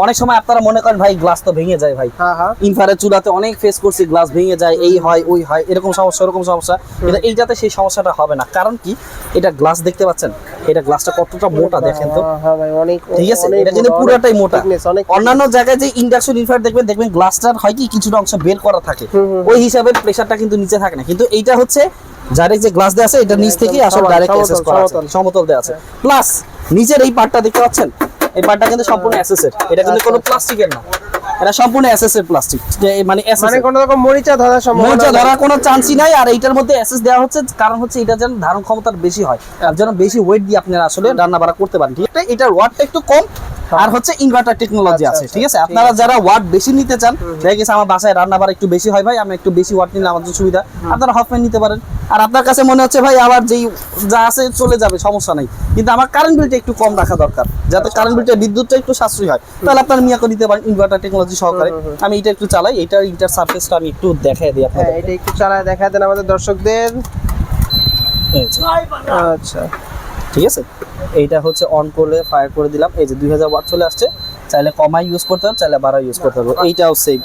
অনেক সময় আপনারা মনে করেন ভাই গ্লাস তো ভেঙে যায় ভাই, ইনফ্রারেড চুলাতে অনেক ফেস করছি, গ্লাস ভেঙে যায়, এই হয় ওই হয়, এরকম সমস্যা ওরকম সমস্যা, কিন্তু এইটাতে সেই সমস্যাটা হবে না। কারণ কি, এটা গ্লাস দেখতে পাচ্ছেন, এটা গ্লাসটা কতটা মোটা দেখেন তো, ঠিক আছে, এটা কিন্তু পুরোটাই মোটা। অন্যান্য জায়গায় যে ইন্ডাকশন ইনফ্রারেড দেখবেন গ্লাসটার হয় কি কিছুটা অংশ বের করা থাকে, ওই হিসাবে প্রেসারটা কিন্তু নিচে থাকে না, কিন্তু এইটা হচ্ছে ডাইরেক্ট যে গ্লাস দেওয়া আছে এটা নিচ থেকে আসলে ডাইরেক্ট অ্যাসেস করা আছে, সমতল দেওয়া আছে। প্লাস নিচের এই পার্টটা দেখতে পাচ্ছেন, এই পার্টটা কিন্তু সম্পূর্ণ অ্যাসেসের, এটা কিন্তু কোনো প্লাস্টিকের না, এটা সম্পূর্ণ অ্যাসেসের প্লাস্টিক, মানে কোনো রকম মরিচা ধরার কোনো চান্সই নাই। আর এইটার মধ্যে অ্যাসেস দেওয়া হচ্ছে কারণ হচ্ছে এটা যেন ধারণ ক্ষমতা বেশি হয়, আর যেন বেশি ওয়েট দিয়ে আপনারা আসলে রান্না বাড়া করতে পারেন, ঠিক আছে। এটার ওয়াটটা একটু কম, আর হচ্ছে ইনভার্টার টেকনোলজি আছে, ঠিক আছে। আপনারা যারা ওয়াট বেশি নিতে চান, দেখা গেছে আমার বাসায় রান্না বাড়া একটু বেশি হয় ভাই, আমি একটু বেশি ওয়াট নিলে আমার সুবিধা, আপনারা হফম্যান নিতে পারেন। আর আপনার কাছে মনে হচ্ছে ভাই আবার যেই যা আছে চলে যাবে, সমস্যা নাই, কিন্তু আমার কারেন্ট বিলটা একটু কম রাখা দরকার, যাতে কারেন্ট বিলটা বিদ্যুৎটা একটু সাশ্রয়ী হয়, তাহলে আপনার মিয়াকো নিতে পারেন ইনভার্টার টেকনোলজি সহকারে। আমি এটা একটু চালাই, এটার ইন্টার সারফেসটা আমি একটু দেখাই দিই আপনাদের। এটা একটু চালায় দেখায় দেন আমাদের দর্শকদের। আচ্ছা, ঠিক আছে, এইটা হচ্ছে অন করলে ফায়ার করে দিলাম, এই যে 2000 ওয়াট চলে আসছে, চাইলে কমাই ইউজ করতে পারবো, চাইলে বাড়াই ইউজ করতে পারবো। এইটাও সেম,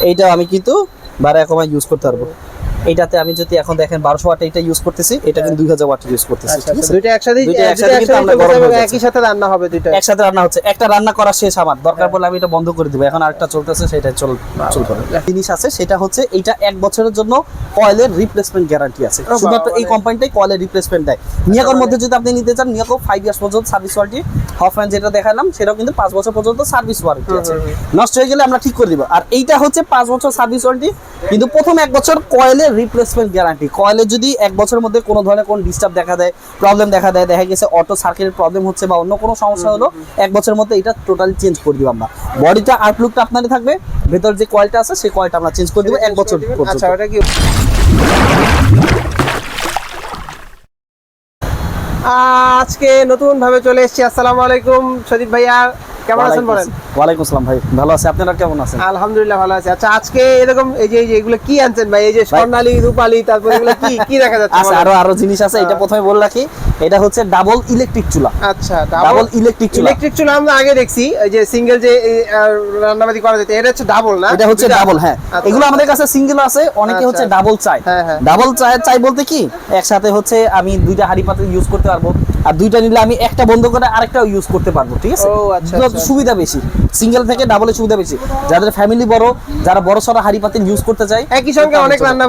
এইটাও আমি কিন্তু বাড়ায় কমাই ইউজ করতে পারবো। এইটাতে আমি যদি এখন দেখেন 1200 ওয়াট এটা ইউজ করতেছি, এটা কিন্তু 2000 ওয়াট ইউজ করতেছি, ঠিক আছে। দুইটা একসাথে কিন্তু আমরা গরম হবে, একই সাথে রান্না হবে, দুইটা একসাথে রান্না হচ্ছে। একটা রান্না করা শেষ, আমার দরকার পড়লে আমি এটা বন্ধ করে দিব, এখন আরেকটা চলতেছে, সেটাই চলবে। জিনিস আছে সেটা হচ্ছে এইটা 1 বছরের জন্য কয়েলের রিপ্লেসমেন্ট গ্যারান্টি আছে, শুধুমাত্র এই কোম্পানিটাই কয়েলের রিপ্লেসমেন্ট দেয়। মিয়াকোর মধ্যে যদি আপনি নিতে চান, মিয়াকো 5 ইয়ার্স পর্যন্ত সার্ভিস ওয়ারেন্টি, হফম্যান যেটা দেখালাম সেটাও কিন্তু 5 বছর পর্যন্ত সার্ভিস ওয়ারেন্টি আছে, নষ্ট হয়ে গেলে আমরা ঠিক করে দিব। আর এইটা হচ্ছে 5 বছর সার্ভিস ওয়ারেন্টি, কিন্তু প্রথম 1 বছর কয়েলের রিপ্লেসমেন্ট গ্যারান্টি। কয়েলে যদি 1 বছরের মধ্যে কোনো ধরনের কোনো ডিস্টার্ব দেখা দেয়, প্রবলেম দেখা দেয়, দেখা গেছে অটো সার্কিটের প্রবলেম হচ্ছে বা অন্য কোনো সমস্যা হলো, 1 বছরের মধ্যে এটা টোটালি চেঞ্জ করে দিব আমরা। বডিটা আউটলুকটা আপনারই থাকবে, ভেতর যে কয়েলটা আছে সেই কয়েলটা আমরা চেঞ্জ করে দিব 1 বছর পর্যন্ত। আচ্ছা, ওটা কি আজকে নতুন ভাবে চলে এসেছি। আসসালামু আলাইকুম সজিদ ভাইয়া, কেমন আছেন বলেন? ওয়ালাইকুম আসসালাম ভাই, ভালো আছি, আপনারা কেমন আছেন? আলহামদুলিল্লাহ ভালো আছি। আচ্ছা, আজকে এরকম এই যে এগুলো কি আনছেন ভাই? এই যে স্বর্ণালী, রূপালী, তারপর এগুলো কি কি দেখা যাচ্ছে? আচ্ছা, আরো জিনিস আছে, এটা প্রথমে বলে রাখি, এটা হচ্ছে ডাবল ইলেকট্রিক চুলা। আচ্ছা, ডাবল ইলেকট্রিক চুলা। ইলেকট্রিক চুলা আমরা আগে দেখছি, এই যে সিঙ্গেল যে রান্নাবাড়ি করা যেত, এটা হচ্ছে ডাবল না? এটা হচ্ছে ডাবল, হ্যাঁ। এগুলো আমাদের কাছে সিঙ্গেল আছে, অনেকে হচ্ছে ডাবল চাই। ডাবল চাই বলতে কি, একসাথে হচ্ছে আমি 2টা হাঁড়ি পাতিল ইউজ করতে পারবো, আর 2টা নিলে আমি একটা বন্ধ করে আরেকটাও ইউজ করতে পারবো, ঠিক আছে। সুবিধা বেশি সিঙ্গেল থেকে ডাবলের সুবিধা বেশি, যাদের ফ্যামিলি বড়, যারা বড় সড়ো হাঁড়ি পাতিল ইউজ করতে চায়, একই সঙ্গে অনেক রান্না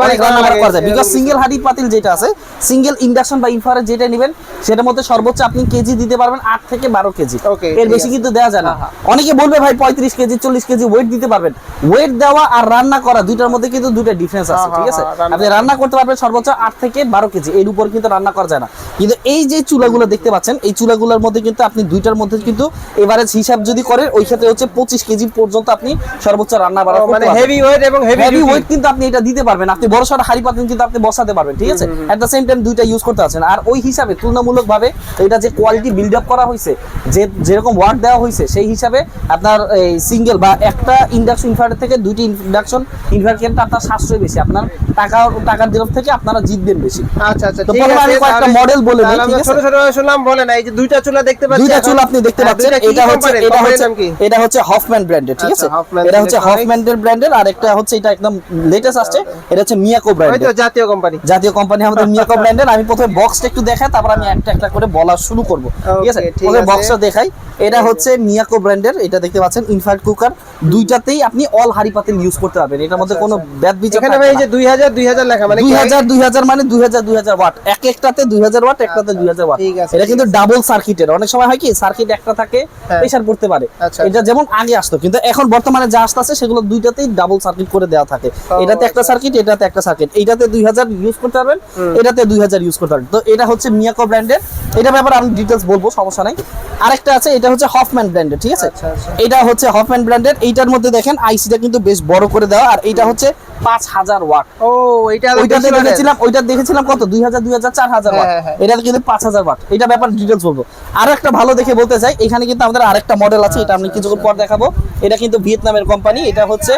করা যায়। বিকজ সিঙ্গেল হাঁড়ি পাতিল যেটা আছে, সিঙ্গেল ইন্ডাকশন বা ইনফ্রারেড যেটা নেবেন, সেটার মধ্যে সর্বোচ্চ আপনি কেজি দিতে পারবেন 8 থেকে 12 কেজি, এর বেশি কিন্তু দেওয়া যায় না। অনেকে বলবে ভাই 35 কেজি 40 কেজি ওয়েট দিতে পারবেন, ওয়েট দেওয়া আর রান্না করা দুইটার মধ্যে কিন্তু দুইটা ডিফারেন্স আছে, ঠিক আছে। আপনি রান্না করতে পারবেন সর্বোচ্চ 8 থেকে 12 কেজি, এর উপর কিন্তু রান্না করা যায় না। কিন্তু এই যে চুলাগুলো দেখতে পাচ্ছেন, এই চুলাগুলোর মধ্যে কিন্তু আপনি দুইটার মধ্যে কিন্তু এভারেজ হিসাব যদি করেন, ওই ক্ষেত্রে হচ্ছে 25 কেজি পর্যন্ত আপনি সর্বোচ্চ রান্না বাড়া করতে পারবেন। হেভি ওয়েট এবং হেভি ওয়েট কিন্তু আপনি এটা দিতে পারবেন, আপনি বড় সড়ো হাঁড়ি পাতিল কিন্তু আপনি বসাতে পারবেন, ঠিক আছে। এট দ্য সেম টাইম দুইটা ইউজ করতে পারছেন। আর ওই হিসাবে তুলনামূলকভাবে এটা যে কোয়ালিটি বিল্ড আপ করা হয়েছে, যে যেরকম ওয়াট দেওয়া হয়েছে, সেই হিসাবে আপনার এই সিঙ্গেল বা একটা ইন্ডাকশন ইনভার্টার থেকে 2টি ইন্ডাকশন ইনভার্টারটা আপনার সাশ্রয় বেশি, আপনার টাকার দিক থেকে আপনারা জিতবেন বেশি। আচ্ছা আচ্ছা, তো প্রথমে আমি কয়েকটা মডেল বলে দিই, ঠিক আছে। ছোট ছোট শুনলাম, বলেন। এই যে দুইটা চুলা দেখতে পাচ্ছেন, দুইটা চুলা আপনি দেখতে পাচ্ছেন, এটা হচ্ছে হফম্যান ব্র্যান্ডের, ঠিক আছে। এটা হচ্ছে হফম্যানের ব্র্যান্ডের, আর একটা হচ্ছে এটা একদম লেটেস্ট আসছে, এটা হচ্ছে মিয়াকো ব্র্যান্ডের, ওই তো জাতীয় কোম্পানি আমাদের মিয়াকো ব্র্যান্ডের। আমি প্রথমে বক্সটা একটু দেখাই, তারপর আমি একটা একটা করে বলা শুরু করব, ঠিক আছে। প্রথমে বক্সটা দেখাই, এটা হচ্ছে মিয়াকো ব্র্যান্ডের, এটা দেখতে পাচ্ছেন ইনফ্রারেড কুকার, দুইটাতেই আপনি অল হাঁড়ি পাতিল ইউজ করতে পারবেন, এটার মধ্যে কোনো ব্যাড বিচার এখানে ভাই। এই যে 2000 লেখা, মানে 2000 মানে 2000 ওয়াট, একটাতে 2000 ওয়াট, একটাতে 2000 ওয়াট। এটা কিন্তু ডাবল সার্কিটের। অনেক সময় হয় কি, সার্কিট একটা থাকে, প্রেসার পড়তে পারে, এটা যেমন আগে আসতো, কিন্তু এখন বর্তমানে যা আসছে সেগুলো দুইটাতেই ডাবল সার্কিট করে দেওয়া থাকে। এটাতে একটা সার্কিট, এটাতে একটা সার্কিট, এইটাতে 2000 ইউজ করতে পারবেন, এটাতে 2000 ইউজ করতে পারবেন। তো এটা হচ্ছে মিয়াকো ব্র্যান্ডের, এটা ব্যাপারে আমি ডিটেইলস বলবো, সমস্যা নাই। আরেকটা আছে, এটা হচ্ছে হফম্যান ব্র্যান্ডের, ঠিক আছে। এটা হচ্ছে হফম্যান ব্র্যান্ডের, এইটার মধ্যে দেখেন আইসিটা কিন্তু বেশ বড় করে দেওয়া, আর এইটা হচ্ছে 5000 ওয়াট। ও, ওইটা দেখেছিলাম কত, 2000 4000 ওয়াট, এটা কিন্তু 5000 ওয়াট। এটা ব্যাপারে ডিটেইলস বলবো। আরো একটা ভালো দেখে বলতে চাই, এখানে কিন্তু আমাদের আরেকটা মডেল আছে, এটা আমি কিছুক্ষণ পর দেখাবো। এটা কিন্তু ভিয়েতনামের কোম্পানি, এটা হচ্ছে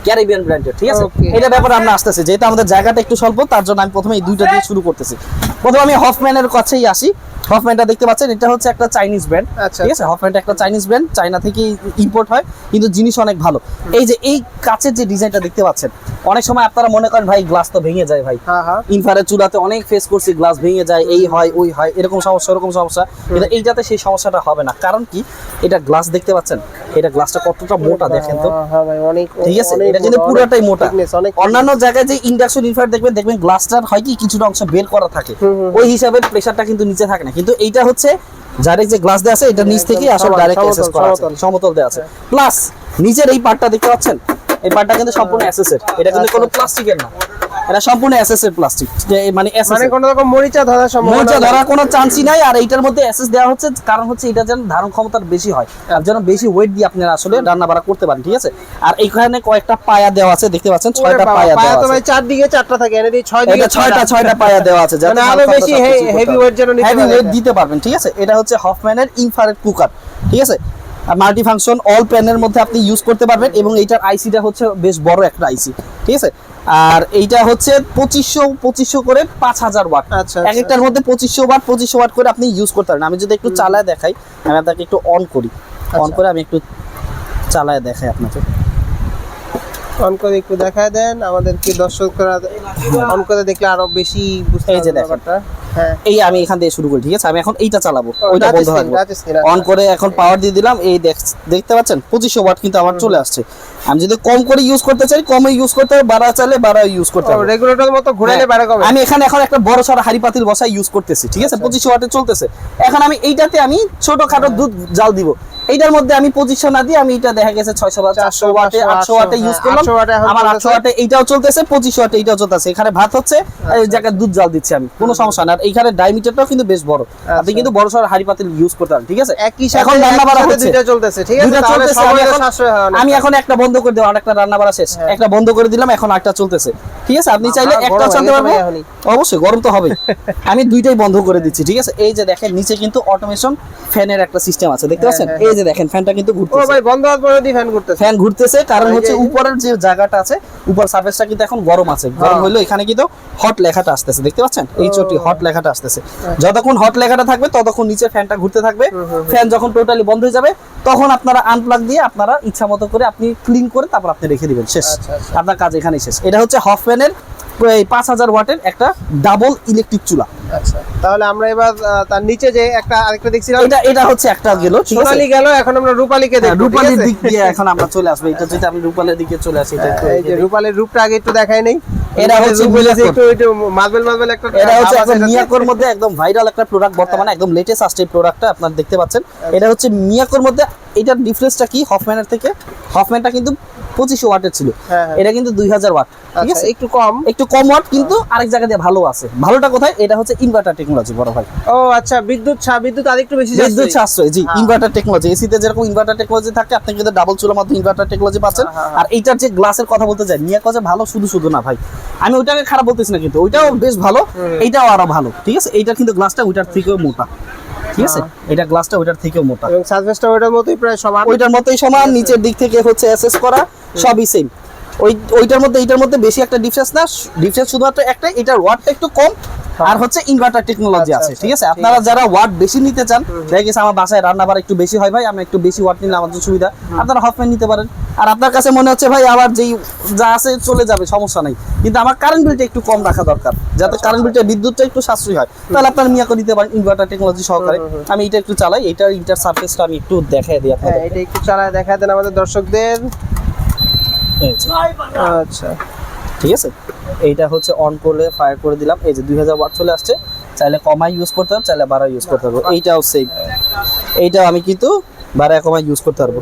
ক্যারিবিয়ান ব্র্যান্ডের, ঠিক আছে। Okay. এটা ব্যাপারে আমরা আসতেছি, যেহেতু আমাদের জায়গাটা একটু স্বল্প, তার জন্য আমি প্রথমে এই দুইটা দিয়ে শুরু করতেছি। প্রথমে আমি হফম্যানের কাছেই আসি। হফম্যানটা দেখতে পাচ্ছেন, এটা হচ্ছে একটা চাইনিজ ব্র্যান্ড, আচ্ছা। ঠিক আছে। হফম্যানটা একটা চাইনিজ ব্র্যান্ড, চায়না থেকে ইম্পোর্ট হয়, কিন্তু জিনিস অনেক ভালো। এই যে এই কাচের যে ডিজাইনটা দেখতে পাচ্ছেন, অনেক সময় আপনারা মনে করেন ভাই গ্লাস তো ভেঙে যায় ভাই, হ্যাঁ হ্যাঁ ইনফ্রারেড চুলাতে অনেক ফেস করছি, গ্লাস ভেঙে যায়, এই হয় ওই হয়, এরকম সমস্যা ওরকম সমস্যা, কিন্তু এইটাতে সেই সমস্যাটা হবে না। কারণ কি, এটা গ্লাস দেখতে পাচ্ছেন, এটা গ্লাসটা কতটা মোটা দেখেন তো, হ্যাঁ ভাই অনেক, ঠিক আছে। এটা কিন্তু পুরোটাই মোটা। অনেক অন্যান্য জায়গায় যে ইন্ডাকশন ইনফ্রারেড দেখবেন গ্লাসটার হয় কি কিছুটা অংশ বের করা থাকে, ওই হিসাবে প্রেসারটা কিন্তু নিচে থাকে না, কিন্তু এইটা হচ্ছে ডাইরেক্ট যে গ্লাস দেওয়া আছে, এটা নিচ থেকে আসলে ডাইরেক্ট অ্যাসেস করা আছে, সমতল দেওয়া আছে। প্লাস নিচের এই পার্টটা দেখতে পাচ্ছেন, এই পার্টটা কিন্তু সম্পূর্ণ অ্যাসেসের, এটা কিন্তু কোনো প্লাস্টিকের না, এটা সম্পূর্ণ অ্যাসেসের প্লাস্টিক, মানে মানে কোনো রকম মরিচা ধরার সম্ভাবনা মরিচা ধরার কোনো চান্সই নাই। আর এইটার মধ্যে অ্যাসেস দেওয়া হচ্ছে কারণ হচ্ছে এটা যেন ধারণ ক্ষমতা বেশি হয়, আর যেন বেশি ওয়েট দিয়ে আপনারা আসলে রান্না বাড়া করতে পারেন, ঠিক আছে। আর এইখানে কয়েকটা পায়া দেওয়া আছে, দেখতে পাচ্ছেন 6টা পায়া দেওয়া তো আছে। ভাই চারদিকে 4টা থাকে, এনে দিয়ে 6 দিকে এটা 6টা পায়া দেওয়া আছে, যাতে মানে আরো বেশি হেভি ওয়েট যেন নিতে হেভি পারে। ওয়েট দিতে পারবেন, ঠিক আছে। এটা হচ্ছে হফম্যানের ইনফ্রারেড কুকার, ঠিক আছে। আর মাল্টি ফাংশন অল প্যানের মধ্যে আপনি ইউজ করতে পারবেন, এবং এইটার আইসিটা হচ্ছে বেশ বড় একটা আইসি, ঠিক আছে। আর এইটা হচ্ছে 2500 করে 5000 ওয়াট, আচ্ছা, এক একটার মধ্যে 2500 ওয়াট করে আপনি ইউজ করতে পারেন। আমি যদি একটু চালায় দেখাই, আমি আপনাকে একটু অন করি, অন করে আমি একটু চালায় দেখাই আপনাকে। অন করে একটু দেখায় দেন আমাদেরকে, দর্শকরা অন করে দেখলে আরো বেশি বুঝতে এই যে পারবে দেখেন। ব্যাপারটা। হ্যাঁ এই আমি এখান থেকে শুরু করি, ঠিক আছে। আমি এখন এইটা চালাবো, ওইটা touch বন্ধ screen, রাখবো, touch screen, অন করে এখন পাওয়ার দিয়ে দিলাম। এই দেখতে পাচ্ছেন 2500 ওয়াট কিন্তু আমার চলে আসছে। আমি যদি কম করে ইউজ করতে চাই কমে ইউজ করতে হবে, বাড়া চাইলে বাড়া ইউজ করতে হবে। রেগুলেটর মতো ঘুরাইলে হ্যাঁ, বাড়া কমে। আমি এখানে এখন একটা বড় সড় হাড়ি পাতিল বসাই ইউজ করতেছি, ঠিক আছে। 2500 ওয়াটে চলতেছে। এখন আমি এইটাতে আমি ছোটখাটো দুধ জাল দিব, এইটার মধ্যে আমি 2500 না দিয়ে আমি এটা দেখা গেছে 600 বা 400 ওয়াটে 800 ওয়াটে ইউজ করলাম। 800 ওয়াটে এখন আমার চলতেছে। 800 ওয়াটে এইটাও চলতেছে, 2500 ওয়াটে এইটাও চলতেছে। এখানে ভাত হচ্ছে, এই জায়গায় দুধ জাল দিচ্ছি আমি, কোনো সমস্যা না। আর এইখানে ডায়ামিটারটাও কিন্তু বেশ বড়, আপনি কিন্তু বড় সড় হাড়ি পাতিল ইউজ করতে পারেন, ঠিক আছে। একই সাথে এখন রান্না বাড়া হচ্ছে, দুইটা চলতেছে, ঠিক আছে। দুইটা তাহলে চলতেছে। সময়ের সাশ্রয় হয় অনেক। আমি এখন একটা বন্ধ করে দিলাম, আরেকটা রান্না বাড়া শেষ, একটা বন্ধ করে দিলাম, এখন আরেকটা চলতেছে, ঠিক আছে। আপনি চাইলে গরম একটা হয়ে চালাতে গেছে পারবেন, ভাই এখনই। অবশ্যই গরম তো হবে। আমি দুইটাই বন্ধ করে দিচ্ছি, ঠিক আছে। এই যে দেখেন নিচে কিন্তু অটোমেশন ফ্যানের একটা সিস্টেম আছে, দেখতে পাচ্ছেন। এই যে দেখেন ফ্যানটা কিন্তু ও ঘুরতেছে, ভাই বন্ধ হওয়ার পরে ফ্যান করতেছে। ফ্যান ঘুরতেছে, কারণ এই যে- হচ্ছে উপরের যে জায়গাটা আছে, উপর সারফেসটা কিন্তু এখন গরম আছে। গরম হইলো এখানে কিন্তু হট লেখাটা আসতেছে, দেখতে পাচ্ছেন। এই চটি হট লেখাটা আসতেছে। যতক্ষণ হট লেখাটা থাকবে ততক্ষণ নিচে ফ্যানটা ঘুরতে থাকবে। ফ্যান যখন টোটালি বন্ধ হয়ে যাবে, তখন আপনারা আনপ্লাগ দিয়ে আপনারা ইচ্ছা মতো করে আপনি ক্লিন করে তারপর আপনি রেখে দিবেন, শেষ। আচ্ছা, আচ্ছা। আপনার কাজ এখানেই শেষ। এটা হচ্ছে হফম্যানের 5000 ওয়াটের একটা ডাবল ইলেকট্রিক চুলা। আচ্ছা, তাহলে আমরা এবার তার নিচে যে একটা আরেকটা দেখছিলাম, এটা হচ্ছে একটা গেল, ঠিক আছে। সোনালী গেল, এখন আমরা রূপালীকে হ্যাঁ, দেখব। রূপালীর দিক দিয়ে এখন আমরা চলে আসবো। এটা যদি আমি রূপালীর দিকে চলে আসি, এটা একটু এই যে রূপালীর রূপটা আগে একটু দেখাই নেই। এটা হচ্ছে রূপালী মিয়াকোর। একটু মার্বেল একটা এটা হচ্ছে ভাব আছে একদম এটাতে। মিয়াকোর মধ্যে একদম ভাইরাল একটা প্রোডাক্ট, বর্তমানে একদম লেটেস্ট আসছে এই প্রোডাক্টটা, আপনারা দেখতে পাচ্ছেন। এটা হচ্ছে মিয়াকোর মধ্যে। এটার ডিফারেন্সটা কি হফম্যানের থেকে? হফম্যানটা কিন্তু 2500 ওয়াটের ছিল, হ্যাঁ, হ্যাঁ। এটা কিন্তু 2000 ওয়াট, ঠিক আচ্ছা, আছে। একটু কম। কম ওয়াট, কিন্তু আরেক জায়গা দিয়ে ভালো আছে। ভালোটা কোথায়? এটা হচ্ছে ইনভার্টার টেকনোলজি, বড় ভাই। ও আচ্ছা, বিদ্যুৎ আরেকটু বেশি বিদ্যুৎ সাশ্রয়, জি। হ্যাঁ। ইনভার্টার টেকনোলজি, এসিতে যেরকম ইনভার্টার টেকনোলজি থাকে, আপনি কিন্তু ডাবল চুলার মধ্যে ইনভার্টার টেকনোলজি পাচ্ছেন। হ্যাঁ। আর এইটার যে গ্লাসের কথা বলতে যাই, মিয়াকো যে ভালো শুধু না ভাই, আমি ওইটাকে খারাপ বলতেছি না, কিন্তু ওইটাও বেশ ভালো, এইটাও আরো ভালো, ঠিক আছে। এইটা কিন্তু গ্লাসটা ওইটার থেকেও মোটা, ঠিক আছে। এটা গ্লাসটা ওইটার থেকেও মোটা, এবং সারফেসটা ওটার মতোই প্রায় সমান। ওইটার মতোই সমান। নিচের দিক থেকে হচ্ছে অ্যাসেস করা, সবই সেম। ওইটার মধ্যে এইটার মধ্যে বেশি একটা ডিফারেন্স না, ডিফারেন্স শুধুমাত্র একটাই, এটার ওয়াটটা একটু কম, আর হচ্ছে ইনভার্টার টেকনোলজি আচ্ছা, আছে, ঠিক আছে। ঠিক আপনারা যারা ওয়াট বেশি নিতে চান, দেখা গেছে আমার বাসায় রান্না বাড়া একটু বেশি হয় ভাই, আমি একটু বেশি ওয়াট নিলে আমার জন্য সুবিধা, আপনারা হফম্যান নিতে পারেন। আর আপনার কাছে মনে হচ্ছে ভাই আবার যেই যা আছে চলে যাবে, সমস্যা নাই, কিন্তু আমার কারেন্ট বিলটা একটু কম রাখা দরকার, যাতে কারেন্ট বিলটা বিদ্যুৎটা একটু সাশ্রয়ী হয়, তাহলে আপনার মিয়াকো নিতে পারেন ইনভার্টার টেকনোলজি সহকারে। আমি এটা একটু চালাই, এটার ইন্টার সারফেসটা আমি একটু দেখাই দিই হ্যাঁ, আপনাদের। এটা একটু চালায় দেখা দেন আমাদের দর্শকদের। এই যে, আচ্ছা, ঠিক আছে। এইটা হচ্ছে অন করলে ফায়ার করে দিলাম, এই যে 2000 ওয়াট চলে আসছে। চাইলে কমাই ইউজ করতে পারবো, চাইলে বাড়া ইউজ করতে পারবো। এইটাও সেম, এইটাও আমি কিন্তু বাড়া কমাই ইউজ করতে পারবো।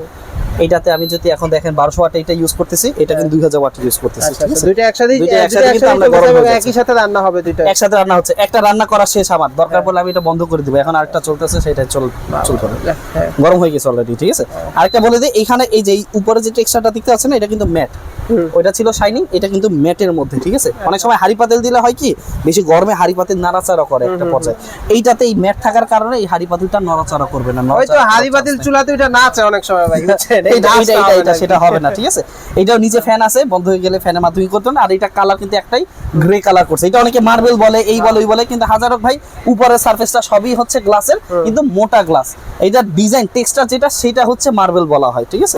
এইটাতে আমি যদি এখন দেখেন 1200 ওয়াট এটা ইউজ করতেছি, এটা কিন্তু 2000 ওয়াট ইউজ করতেছি, আচ্ছা, ঠিক আছে। দুইটা একসাথে কিন্তু আমরা গরম হয়ে যাচ্ছে। একই সাথে রান্না হবে দুইটা। একসাথে রান্না হচ্ছে, একটা রান্না করা শেষ আমার, দরকার পড়লে আমি এটা বন্ধ করে দিব। এখন আরেকটা চলতেছে, সেটা চলতে হবে, হ্যাঁ। গরম হয়ে গেছে অলরেডি, ঠিক আছে। আরেকটা বলে দিই, এখানে এই যে উপরে যে টেক্সচারটা দেখতে পাচ্ছেন না, এটা কিন্তু ম্যাট, ওইটা ছিল শাইনিং, এটা কিন্তু ম্যাটের মধ্যে, ঠিক আছে। অনেক সময় হাড়ি পাতিল দিলে হয় কি বেশি গরমে হাড়ি পাতিল নাড়াচাড়া করে একটা পর্যায়ে, এইটাতে এই ম্যাট থাকার কারণে এই হাড়ি পাতিলটা নড়াচড়া করবে না। হয়তো হাড়ি পাতিল চুলাতে এটা নাচে অনেক সময় ভাই, বুঝছেন? এটা সেটা হবে না, ঠিক আছে। এটাও নিচে ফ্যান আছে, বন্ধ হয়ে গেলে ফ্যানের মাধ্যমে করতে না। আর এটা কালার কিন্তু একটাই গ্রে কালার করছে। এটা অনেকে মার্বেল বলে, এই বলে ওই বলে, কিন্তু হাজারক ভাই উপরের সারফেসটা সবই হচ্ছে গ্লাসের, কিন্তু মোটা গ্লাস। এটা ডিজাইন টেক্সচার যেটা সেটা হচ্ছে মার্বেল বলা হয়, ঠিক আছে।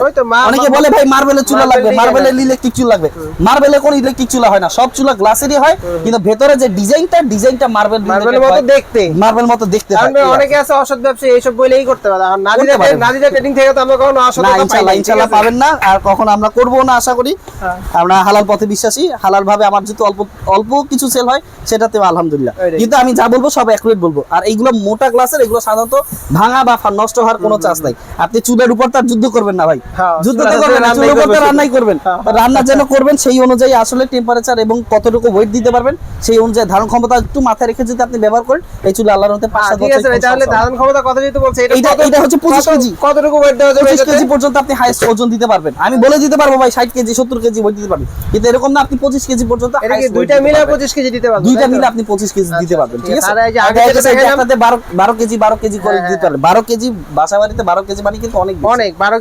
অনেকে বলে ভাই মার্বেলের চুলা লাগবে, মার্বেলের ইলেকট্রিক চুলা লাগবে। মার্বেলে কোন ইলেকট্রিক চুলা হয় না, সব চুলা গ্লাসেরই হয়, কিন্তু ভেতরে যে ডিজাইনটা মার্বেলের মতো দেখতে, মার্বেল মতো দেখতে হয়। অনেকে আছে অসৎ ব্যবসায়ী এইসব বলেই করতে পারে। আর নাদিরা ট্রেডিং থেকে তো আমরা কখনো অসৎ ইনশাআল্লাহ পাবেন না, আর কখন আমরা করবো না আশা করি। আমরা হালাল পথে বিশ্বাসী, হালাল ভাবে আমার যেহেতু অল্প কিছু সেল হয় সেটাতে আলহামদুলিল্লাহ, কিন্তু আমি যা বলবো সব অ্যাকুরেট বলবো। আর এইগুলো মোটা গ্লাসের, এগুলো সাধারণত ভাঙা বা নষ্ট হওয়ার কোনো চান্স নাই। আপনি চুলের উপর তার যুদ্ধ করবেন না ভাই, যুদ্ধ তো করবেন না, চুলের উপর রান্নাই করবেন। রান্না যেন করবেন সেই অনুযায়ী আসলে টেম্পারেচার এবং কতটুকু ওয়েট দিতে পারবেন সেই অনুযায়ী ধারণ ক্ষমতা একটু মাথায় রেখে যদি আপনি ব্যবহার করেন, এই চুলে আল্লাহর রহমতে 5-7 ঠিক আছে। তাহলে ধারণ ক্ষমতা কত যেতে বলছে? এটা হচ্ছে 25 কেজি। কতটুকু ওয়েট দেওয়া যাবে? 25 কেজি পর্যন্ত আপনি হাইয়েস্ট ওজন দিতে পারবেন। আমি বলে দিতে পারবো ভাই 60 কেজি 70 কেজি ওয়েট দিতে পারবেন, কিন্তু এরকম না আপনি 25 কেজি পর্যন্ত। এটা কি দুইটা মিলে 25 কেজি দিতে পারবেন? দুইটা মিলে আপনি 25 কেজি দিতে পারবেন, ঠিক আছে। আর এই যে আগে যেটা দেখালাম 12 কেজি করে দিতে পারবেন। 12 কেজি বাসা বাড়িতে 12 কেজি মানে কিন্তু অনেক 12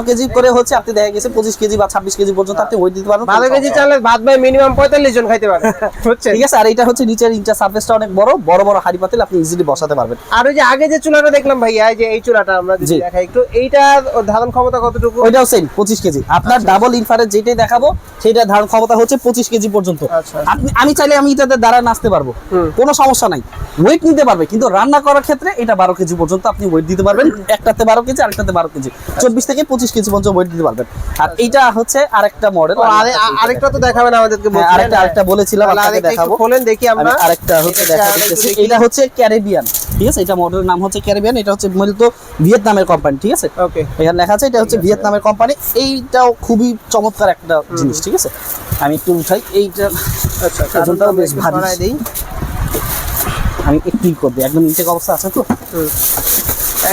কেজি করে হচ্ছে আপনি দেখা গেছে 25 কেজি বা 26 কেজি পর্যন্ত আপনি ওয়েট দিতে পারবেন। 12 কেজি চালে ভাত ভাই মিনিমাম 45 জন খাইতে পারে, হচ্ছে ঠিক আছে। আর এটা হচ্ছে নিচের ইনটা সারফেসটা অনেক বড় বড় হাড়ি পাতিল আপনি ইজিলি বসাতে পারবেন। আর ওই যে আগে যে চুলাটা দেখলাম ভাইয়া, এই যে এই চুলাটা আমরা যদি দেখাই একটু, এইটা ধারণ ক্ষমতা কতটুকু? ওইটাও সেম 25 কেজি। আপনার ডাবল ইনফ্রারেড যেটাই দেখাবো সেটা ধারণ ক্ষমতা হচ্ছে 25 কেজি পর্যন্ত। আমি চাইলে আমি এটাতে দাঁড়ায় নাচতে পারবো, কোনো সমস্যা নাই, ওয়েট নিতে পারবে। কিন্তু রান্না করার ক্ষেত্রে এটা 12 কেজি পর্যন্ত আপনি ওয়েট দিতে পারবেন। একটাতে 12 কেজি, আরেকটাতে 12 কেজি, 24 থেকে 25 কেজি পর্যন্ত ওয়েট দিতে পারবেন। আর এইটা হচ্ছে আরেকটা মডেল। আরেকটা তো দেখাবেন আমাদেরকে? আরেকটা বলেছিলাম আপনাকে দেখাবো, বলেন দেখি আমরা। আরেকটা হচ্ছে দেখাচ্ছি, এটা হচ্ছে ক্যারিবিয়ান, ঠিক আছে। এটা মডেলের নাম হচ্ছে ক্যারিবিয়ান। এটা হচ্ছে মূলত ভিয়েতনামের কোম্পানি, ঠিক আছে। ওকে, এখানে লেখা আছে এটা হচ্ছে ভিয়েতনামের কোম্পানি। এইটাও খুবই চমৎকার একটা জিনিস, ঠিক আছে। আমি একটু উঠাই এইটা, আচ্ছা ওজনটাও বেশ ভারী দেই। আমি একটু করে দিই, একদম ইনটেক অবস্থা আছে তো,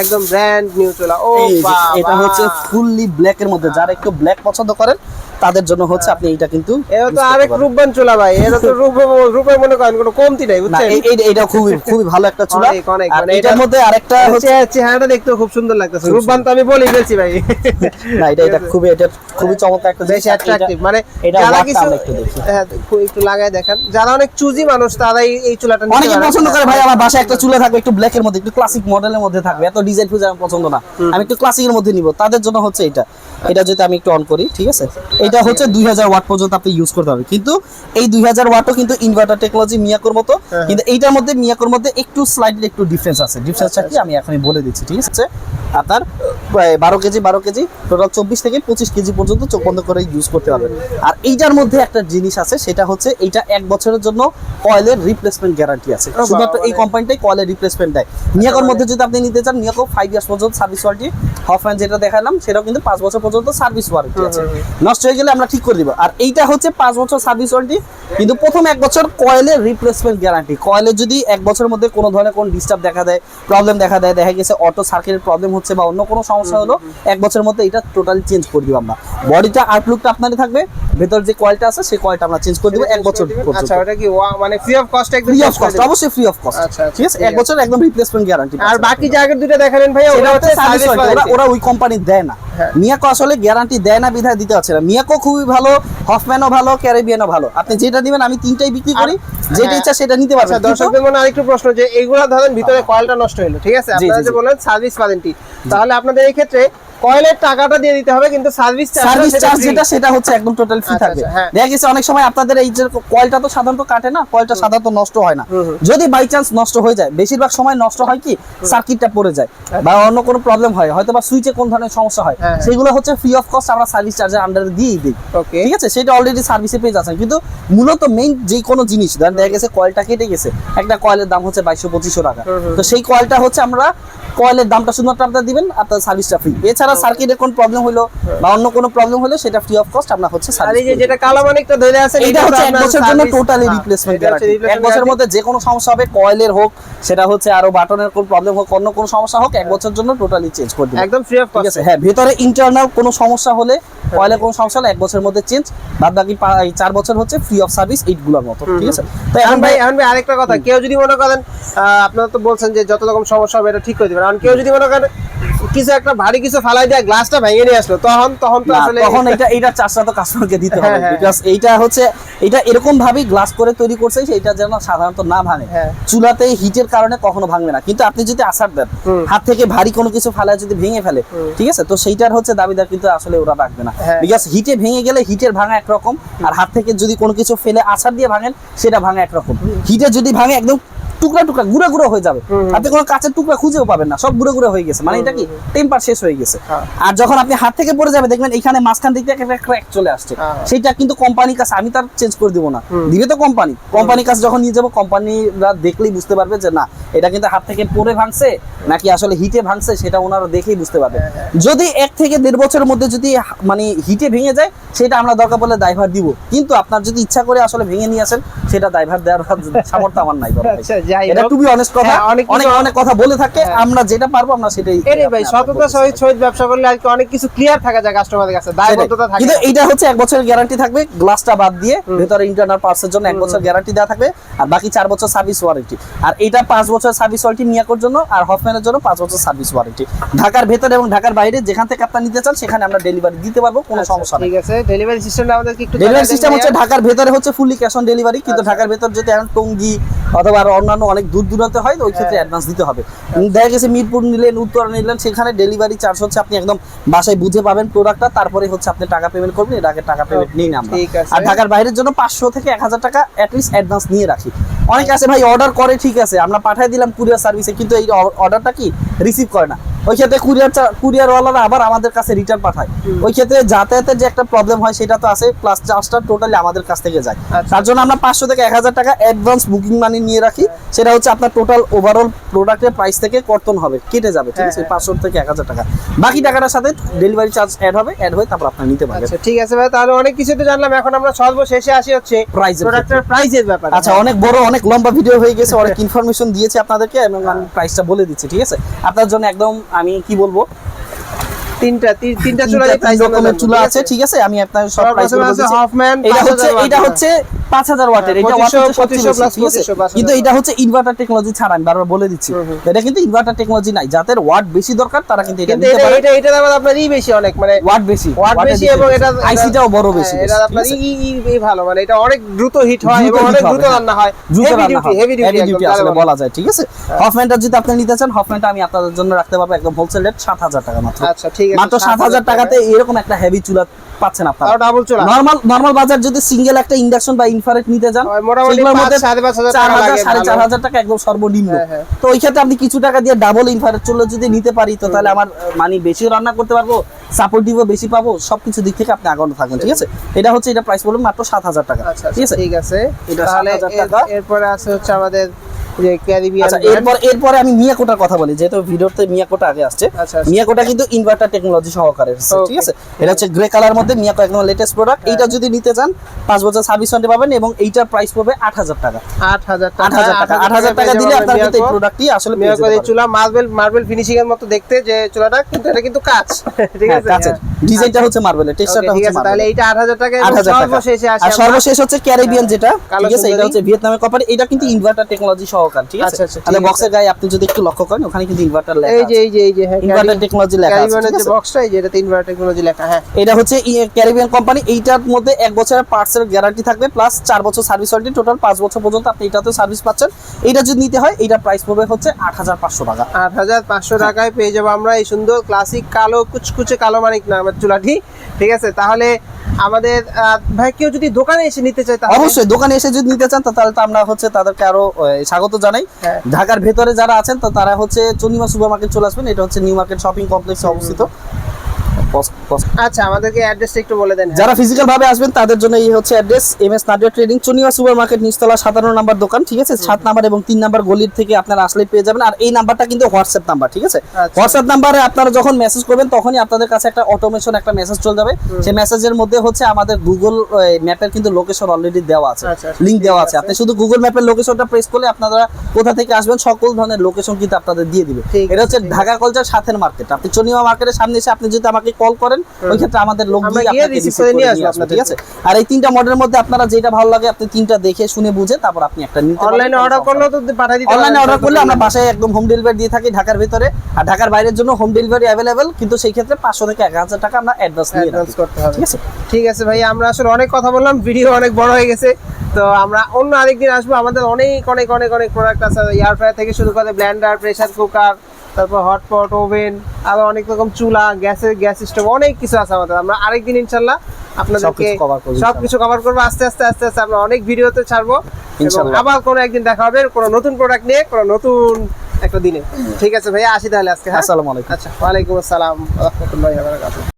একদম ব্র্যান্ড নিউ চুলা। ও বাবা, এটা হচ্ছে ফুললি ব্ল্যাক এর মধ্যে। যারা একটু ব্ল্যাক পছন্দ করেন তাদের জন্য হচ্ছে আপনি এটা কিন্তু এটা তো আরেক রূপবান চুলা ভাই, এটা তো রূপে মনে করেন কোনো কমতি নাই, বুঝছেন? এটা খুবই ভালো একটা চুলা। মানে এটার মধ্যে আরেকটা হচ্ছে চেহারাটা দেখতে খুব সুন্দর লাগতেছে। রূপবান তো আমি বলি ফেলছি ভাই। না, এটা খুবই চমৎকার একটা বেশ অ্যাট্রাকটিভ। মানে যারা কিছু একটু লাগায় দেখেন, যারা অনেক চুজি মানুষ তারাই এই চুলাটা নিতে অনেকে পছন্দ করে। ভাই আমার বাসায় একটা চুলা থাকবে একটু ব্ল্যাক এর মধ্যে, একটু ক্লাসিক মডেলের মধ্যে থাকবে, এত ডিজাইন ফুজাইন আমার পছন্দ না, আমি একটু ক্লাসিকের মধ্যে নিব, তাদের জন্য হচ্ছে এটা যদি আমি একটু অন করি, ঠিক আছে। এটা হচ্ছে 2000 ওয়াট পর্যন্ত আপনি ইউজ করতে পারবেন। কিন্তু এই 2000 ওয়াটও কিন্তু ইনভার্টার টেকনোলজি মিয়াকোর মতো, কিন্তু এইটার মধ্যে মিয়াকোর মধ্যে একটু স্লাইডলি একটু ডিফারেন্স আছে। ডিফারেন্সটা কি আমি এখনই বলে দিচ্ছি, ঠিক আছে। আপনার 12 কেজি টোটাল 24 থেকে 25 কেজি পর্যন্ত চোখ বন্ধ করে ইউজ করতে পারবেন। আর এইটার মধ্যে একটা জিনিস আছে, সেটা হচ্ছে এইটা 1 বছরের জন্য কয়েলের রিপ্লেসমেন্ট গ্যারান্টি আছে। শুধুমাত্র এই কোম্পানিটাই কয়েলের রিপ্লেসমেন্ট দেয়। মিয়াকোর মধ্যে যদি আপনি নিতে চান, মিয়াকো 5 ইয়ার্স পর্যন্ত সার্ভিস ওয়ারেন্টি, হফম্যান যেটা দেখালাম সেটাও কিন্তু 5 বছর পর্যন্ত সার্ভিস ওয়ারেন্টি আছে, নষ্ট হয়ে গেলে আমরা ঠিক করে দিব। আর এইটা হচ্ছে 5 বছর সার্ভিস ওয়ারেন্টি, কিন্তু প্রথম 1 বছর কয়েলের রিপ্লেসমেন্ট গ্যারান্টি। কয়েলের যদি 1 বছরের মধ্যে কোনো ধরনের কোনো ডিস্টার্ব দেখা দেয়, প্রবলেম দেখা গেছে অটো সার্কিটের প্রবলেম হচ্ছে বা অন্য কোনো সমস্যা হলো, 1 বছরের মধ্যে এটা টোটালি চেঞ্জ করে দিব আমরা। বডিটা আউটলুকটা আপনারই থাকবে, ভেতর যে কয়েলটা আছে সেই কয়েলটা আমরা চেঞ্জ করে দিব 1 বছর পর্যন্ত। আচ্ছা, ওটা কি মানে ফ্রি অফ কস্ট? একদম ফ্রি অফ কস্ট, অবশ্যই ফ্রি অফ কস্ট। আচ্ছা, ঠিক আছে, 1 বছর একদম রিপ্লেসমেন্ট গ্যারান্টি। আর বাকি যে আগের দুটো দেখালেন ভাই, ওটা হচ্ছে সার্ভিস ওয়ারেন্টি। ওরা ওই কোম্পানি দেয় না, মিয়াকো আসলে গ্যারান্টি দেয় না, বিধায় দিতে হচ্ছে না। মিয়াকো খুবই ভালো, হফম্যানও ভালো, ক্যারিবিয়ানও ভালো। আপনি যেটা দিবেন, আমি 3টাই বিক্রি করি, যেটা ইচ্ছা সেটা নিতে পারবেন। দর্শকদের মনে আরেকটু প্রশ্ন, যে এইগুলা ধরেন ভিতরে কয়েলটা নষ্ট হলো, ঠিক আছে, আপনারা যে বললেন সার্ভিস ওয়ারেন্টি, তাহলে আপনাদের এই ক্ষেত্রে কয়েলের টাকাটা দিয়ে দিতে হবে, কিন্তু সার্ভিস চার্জ যেটা সেটা হচ্ছে একদম টোটাল ফ্রি থাকবে। দেখা গেছে অনেক সময় আপনাদের এই যে কয়েলটা তো সাধারণত কাটে না, কয়েলটা সাধারণত নষ্ট হয় না। যদি বাই চান্স নষ্ট হয়ে যায়, বেশিরভাগ সময় নষ্ট হয় কি সার্কিটটা পড়ে যায় বা অন্য কোনো প্রবলেম হয়, হয়তো বা সুইচে কোন ধরনের সমস্যা হয়, সেগুলো হচ্ছে ফ্রি অফ কস্ট আমরা সার্ভিস চার্জের আন্ডারে দিয়ে দিই, ঠিক আছে। সেটা অলরেডি সার্ভিসে পেয়ে যাচ্ছেন। কিন্তু মূলত মেইন যে কোনো জিনিস ধরেন দেখা গেছে কয়েলটা কেটে গেছে, একটা কয়েলের দাম হচ্ছে 2200-2500 টাকা, তো সেই কয়েলটা হচ্ছে আমরা কয়েলের দামটা শুধুমাত্র আপনারা দিবেন, আপনার সার্ভিসটা ফ্রি। এছাড়া সার্কিটের কোন প্রবলেম হলো বা অন্য কোনো প্রবলেম হলো সেটা ফ্রি অফ কস্ট আমরা হচ্ছে সার্ভিস। আর এই যে যেটা কালামানিকটা ধরে আছে, এটা হচ্ছে 1 বছরের জন্য টোটালি রিপ্লেসমেন্ট গ্যারান্টি। 1 বছরের মধ্যে যে কোনো সমস্যা হবে, কয়েলের হোক, সেটা হচ্ছে আরো বাটনের কোন প্রবলেম হোক, অন্য কোনো সমস্যা হোক, 1 বছরের জন্য টোটালি চেঞ্জ করে দিবেন, একদম ফ্রি অফ কস্ট। ঠিক আছে। হ্যাঁ, ভিতরে ইন্টারনাল কোনো সমস্যা হলে কয়েলের কোনো সমস্যা হলে 1 বছরের মধ্যে চেঞ্জ, বাদ বাকি 4 বছর হচ্ছে ফ্রি অফ সার্ভিস এইগুলোর মতো, ঠিক আছে? তো এখন ভাই আরেকটা কথা, কেউ যদি মনে করেন আপনারা তো বলছেন যে যত রকম সমস্যা হবে এটা ঠিক করে দিবেন, কারণ কেউ যদি মনে করেন কিছু একটা ভারী কিছু ফালাই দিয়ে গ্লাসটা ভেঙে নিয়ে আসলো, তখন তো আসলে তখন এটা চার্জটা তো কাস্টমারকে দিতে হবে, বিকজ এইটা হচ্ছে এটা এরকম ভাবেই গ্লাস করে তৈরি করছে সেটা যেন সাধারণত না ভাঙে। চুলাতে হিটের কারণে কখনো ভাঙবে না, কিন্তু আপনি যদি আসার দেন হাত থেকে ভারী কোনো কিছু ফালায় যদি ভেঙে ফেলে, ঠিক আছে, তো সেইটার হচ্ছে দাবিদার কিন্তু আসলে ওরা রাখবে না, বিকজ হিটে ভেঙে গেলে হিটের ভাঙা একরকম, আর হাত থেকে যদি কোনো কিছু ফেলে আছাড় দিয়ে ভাঙেন সেটা ভাঙা একরকম। হিটে যদি ভাঙে একদম টুকরা টুকরা গুঁড়া গুঁড়া হয়ে যাবে, আপনি কোনো কাঁচের টুকরা খুঁজেও পাবেন না, সব গুঁড়ো গুঁড়ো হয়ে গেছে, মানে এটা কি টেম্পার শেষ হয়ে গেছে। আর যখন আপনি হাত থেকে পড়ে যাবে দেখবেন এখানে মাঝখান দিক থেকে একটা ক্র্যাক চলে আসছে, সেটা কিন্তু কোম্পানির কাছে আমি তার চেঞ্জ করে দিব না, দিবে তো কোম্পানির কাছে যখন নিয়ে যাবো কোম্পানিরা দেখলেই বুঝতে পারবে যে না এটা কিন্তু হাত থেকে পড়ে ভাঙছে নাকি আসলে হিটে ভাঙছে, সেটা ওনারা দেখেই বুঝতে পারবে। যদি 1 থেকে 1.5 বছরের মধ্যে যদি মানে হিটে ভেঙে যায় সেটা আমরা দরকার পড়লে দায়ভার দিব, কিন্তু আপনার যদি ইচ্ছা করে আসলে ভেঙে নিয়ে আসেন সেটা দায়ভার দেওয়ার সামর্থ্য আমার নাই। এটা টু বি অনেস্ট কথা, অনেক কথা বলে থাকে, আমরা যেটা পারবো আমরা সেটাই। এরে ভাই সততা সহিত ব্যবসা করলে আর কি অনেক কিছু ক্লিয়ার থাকা যায় কাস্টমারের কাছে, দায়বদ্ধতা থাকে। কিন্তু এটা হচ্ছে 1 বছরের গ্যারান্টি থাকবে, গ্লাসটা বাদ দিয়ে ভেতরে ইন্টারনাল পার্টসের জন্য 1 বছর গ্যারান্টি দেওয়া থাকবে, আর বাকি 4 বছর সার্ভিস ওয়ারেন্টি। আর এটা 5 বছর সার্ভিস ওয়ারেন্টি মিয়াকোর জন্য, আর হফম্যানের জন্য 5 বছর সার্ভিস ওয়ারেন্টি। ঢাকার ভেতরে এবং ঢাকার বাইরে যেখান থেকে আপনি নিতে চান সেখানে আমরা ডেলিভারি দিতে পারবো, কোনো সমস্যা নেই। ঠিক আছে, ডেলিভারি সিস্টেমটা আমাদেরকে একটু ডেলিভারি সিস্টেম হচ্ছে ঢাকার ভেতরে হচ্ছে ফুললি ক্যাশ অন ডেলিভারি, কিন্তু ঢাকার ভেতর যদি এখন টঙ্গী অথবা আর অন্যান্য অনেক দূর দূরান্তে হয় ওই ক্ষেত্রে অ্যাডভান্স দিতে হবে। দেখা গেছে মিরপুর নিলেন, উত্তরা নিলেন, সেখানে ডেলিভারি চার্জ হচ্ছে আপনি একদম বাসায় বুঝে পাবেন প্রোডাক্টটা, তারপরে হচ্ছে আপনি টাকা পেমেন্ট করবেন, এর আগে টাকা পেমেন্ট নেই না আমরা। আর ঢাকার বাইরের জন্য 500 থেকে 1000 টাকা অ্যাটলিস্ট অ্যাডভান্স নিয়ে রাখি। অনেক আছে ভাই অর্ডার করে, ঠিক আছে আমরা পাঠিয়ে দিলাম কুরিয়ার সার্ভিসে, কিন্তু এই অর্ডারটা কি রিসিভ করে না, ওই ক্ষেত্রে কুরিয়ারওয়ালারা আবার আমাদের কাছে রিটার্ন পাঠায়, ওই ক্ষেত্রে যাতায়াতের যে একটা প্রবলেম হয় সেটা তো আছে, প্লাস চার্জটা টোটালি আমাদের কাছ থেকে যায়। তার জন্য আমরা 500 থেকে 1000 টাকা অ্যাডভান্স বুকিং মানি নিয়ে রাখি, সেটা হচ্ছে আপনার টোটাল ওভারঅল প্রোডাক্টের প্রাইস থেকে কর্তন হবে, কেটে যাবে, ঠিক আছে, 500 থেকে 1000 টাকা, বাকি টাকাটার সাথে ডেলিভারি চার্জ অ্যাড হয়ে তারপর আপনি নিতে পারবেন। আচ্ছা ঠিক আছে ভাই, তাহলে অনেক কিছু তো জানলাম, এখন আমরা সর্বশেষে আসি হচ্ছে প্রোডাক্টের প্রাইসের ব্যাপারে। আচ্ছা অনেক বড় অনেক লম্বা ভিডিও হয়ে গেছে, অনেক ইনফরমেশন দিয়েছি আপনাদেরকে এবং আমি প্রাইসটা বলে দিচ্ছি, ঠিক আছে, আপনার জন্য একদম আমি কি বলবো তিনটা চুলা আছে, ঠিক আছে, আমি আপনাকে সব প্রাইস বলে দিচ্ছি। এটা হচ্ছে 5000 ওয়াটের, এটা 2500 ঠিক আছে, কিন্তু এটা হচ্ছে ইনভার্টার টেকনোলজি ছাড়া, আমি বারবার বলে দিচ্ছি এটা কিন্তু ইনভার্টার টেকনোলজি নাই, যাদের ওয়াট বেশি দরকার তারা কিন্তু এটা নিতে পারে। এটা দাম আপনারই বেশি অনেক, মানে ওয়াট বেশি এবং এটা আইসিটাও বড় বেশি, এটা আপনার ই ভালো, মানে এটা অনেক দ্রুত হিট হয় এবং অনেক দ্রুত রান্না হয়, হেভি ডিউটি আসলে বলা যায়, ঠিক আছে। হফম্যানটা যদি আপনি নিতে চান, হফম্যানটা আমি আপনাদের জন্য রাখতে পারবো একদম হোলসেল রেট 7000 টাকা মাত্র। আচ্ছা ঠিক আছে, মাত্র 7000 টাকাতে এরকম একটা হেভি চুলা পাচ্ছেন আপনারা। ডাবল চুলা নরমাল বাজার যদি সিঙ্গেল একটা ইন্ডাকশন বা ইনফ্রারেড নিতে যান সেগুলোর মধ্যে 4500 টাকা একদম সর্বনিম্ন। তো ওই ক্ষেত্রে আপনি কিছু টাকা দিয়ে ডাবল ইনফ্রারেড চুলা যদি নিতে পারি তো তাহলে আমার মানে বেশি রান্না করতে পারবো, সাপোর্টিভও বেশি পাবো, সবকিছু দিক থেকে আপনি আগানো থাকবেন, ঠিক আছে। এটা হচ্ছে এটা প্রাইস বলুন মাত্র 7000 টাকা, ঠিক আছে, ঠিক আছে। এটা তাহলে 7000 টাকা। এরপর আছে হচ্ছে আমাদের যে ক্যারিবিয়ান। আচ্ছা এরপরে আমি মিয়াকোটার কথা বলি, যেহেতু ভিডিওতে মিয়াকোটা আগে আসছে। মিয়াকোটা কিন্তু ইনভার্টার টেকনোলজি সহকারে, ঠিক আছে, এটা হচ্ছে গ্রে কালার মধ্যে মিয়াকো একদম লেটেস্ট প্রোডাক্ট। এইটা যদি নিতে চান 5 বছর সার্ভিস ওয়ারেন্টি পাবেন এবং এইটার প্রাইস পড়বে 8000 টাকা। 8000 টাকা দিলে আপনারা কিন্তু এই প্রোডাক্টই আসলে পেয়ে যাবেন। এই চুলা মার্বেল ফিনিশিং এর মতো দেখতে যে চুলাটা, কিন্তু এটা কিন্তু কাঁচ, ঠিক আছে, কাঁচের ডিজাইনটা হচ্ছে মার্বেলের, টেক্সচারটা হচ্ছে মার্বেল। তাহলে এইটা 8000 টাকা। সর্বশেষে আসে আর সর্বশেষ হচ্ছে ক্যারিবিয়ান, যেটা ঠিক আছে, এটা হচ্ছে ভিয়েতনামের কপার, এটা কিন্তু ইনভার্টার টেকনোলজি সহকারে, ঠিক আছে। তাহলে বক্সের গায়ে আপনি যদি একটু লক্ষ্য করেন ওখানে কিন্তু ইনভার্টার লেখা আছে, এই যে ইনভার্টার টেকনোলজি লেখা আছে, ক্যারিবিয়ানের যে বক্সটা, এই যে এটাতে ইনভার্টার টেকনোলজি লেখা। হ্যাঁ, এটা হচ্ছে ক্যারিবিয়ান কোম্পানি। এইটার মধ্যে 1 বছরের পার্টসের গ্যারান্টি থাকবে প্লাস 4 বছর সার্ভিস ওয়ারেন্টি, টোটাল 5 বছর পর্যন্ত আপনি এটাতে সার্ভিস পাচ্ছেন। এটা যদি নিতে হয় এইটার প্রাইস পড়বে হচ্ছে 8500 টাকা। 8500 টাকায় পেয়ে যাবো আমরা এই সুন্দর ক্লাসিক কালো কুচকুচে কালো মানিক নামের চুলাটি, ঠিক আছে। তাহলে আমাদের ভাই কেউ যদি দোকানে এসে নিতে চায় তাহলে অবশ্যই দোকানে এসে যদি নিতে চান তাহলে তো আমরা হচ্ছে তাদেরকে আরো স্বাগত জানাই। ঢাকার ভেতরে যারা আছেন তো তারা হচ্ছে চনিমা সুপার মার্কেট চলে আসবেন, এটা হচ্ছে নিউ মার্কেট শপিং কমপ্লেক্সে অবস্থিত। আচ্ছা আমাদেরকে অ্যাড্রেসটা একটু বলে দেন। যারা ফিজিক্যাল ভাবে আসবেন তাদের জন্য এই হচ্ছে address, MS Nadia trading, Chonima supermarket নিচতলা 57 নম্বর দোকান, ঠিক আছে। 7 নাম্বার এবং 3 নাম্বার গলির থেকে আপনারা আসলে পেয়ে যাবেন। আর এই নাম্বারটা কিন্তু হোয়াটসঅ্যাপ নাম্বার, ঠিক আছে। হোয়াটসঅ্যাপ নাম্বারে আপনারা যখন মেসেজ করবেন তখনই আপনাদের কাছে একটা অটোমেশন একটা মেসেজ চলে যাবে। সেই মেসেজের মধ্যে হচ্ছে আমাদের গুগল ম্যাপের কিন্তু লোকেশন অলরেডি দেওয়া আছে, লিংক দেওয়া আছে। আপনি শুধু গুগল ম্যাপের লোকেশনটা প্রেস করলে আপনারা কোথা থেকে আসবেন সকল ধরনের লোকেশন কিন্তু আপনাদের দিয়ে দিবে। এটা হচ্ছে ঢাকা কলচার সাথের মার্কেট। আপনি চনিমা মার্কেটের সামনে এসে আপনি যদি আমাকে কল করেন, ওই ক্ষেত্রে আমাদের লোক আমরা গিয়ে গিয়ে আপনাকে receive রিসিভ করে করে নিয়ে নিয়ে আসবো আসবে, ঠিক আছে? আর এই তিনটা মডেলের মধ্যে আপনারা যেটা ভালো লাগে আপনি তিনটা দেখে শুনে বুঝে তারপর আপনি একটা নিতে পারবেন। অনলাইনে অর্ডার করলেও তো পাঠিয়ে দিতে অনলাইনে পারবেন। অর্ডার করলে আমরা বাসায় একদম হোম ডেলিভারি দিয়ে থাকি ঢাকার ভিতরে, আর ঢাকার বাইরের জন্য হোম ডেলিভারি অ্যাভেলেবেল, কিন্তু সেই ক্ষেত্রে 500 থেকে 1000 টাকা আমরা অ্যাডভান্স নিয়ে অ্যাডভান্স রাখি, করতে হবে। ঠিক আছে? ঠিক আছে ভাই, আমরা আসলে অনেক কথা বললাম, ভিডিও অনেক বড় হয়ে গেছে, তো আমরা অন্য আরেকদিন আসবো। আমাদের অনেক অনেক অনেক অনেক প্রোডাক্ট আছে, এয়ার ফ্রায়ার থেকে শুরু করে ব্লেন্ডার, প্রেসার কুকার, তারপর হটপট, ওভেন, আরো অনেক রকম চুলা, গ্যাস স্টোভ, অনেক কিছু আছে আমাদের। আমরা আরেকদিন ইনশাল্লাহ আপনাদেরকে সবকিছু কভার করবো আস্তে আস্তে আস্তে আস্তে। আমরা অনেক ভিডিওতে ছাড়বো এবং ইনশাল্লাহ। আবার কোনো একদিন দেখা হবে কোনো নতুন প্রোডাক্ট নিয়ে, কোনো নতুন একটা দিনে। ঠিক আছে ভাইয়া, আসি তাহলে আজকে। হ্যাঁ, আসসালামু আলাইকুম। আচ্ছা, ওয়ালাইকুম আসসালাম ওয়া রাহমাতুল্লাহি ওয়া বারাকাতুহু।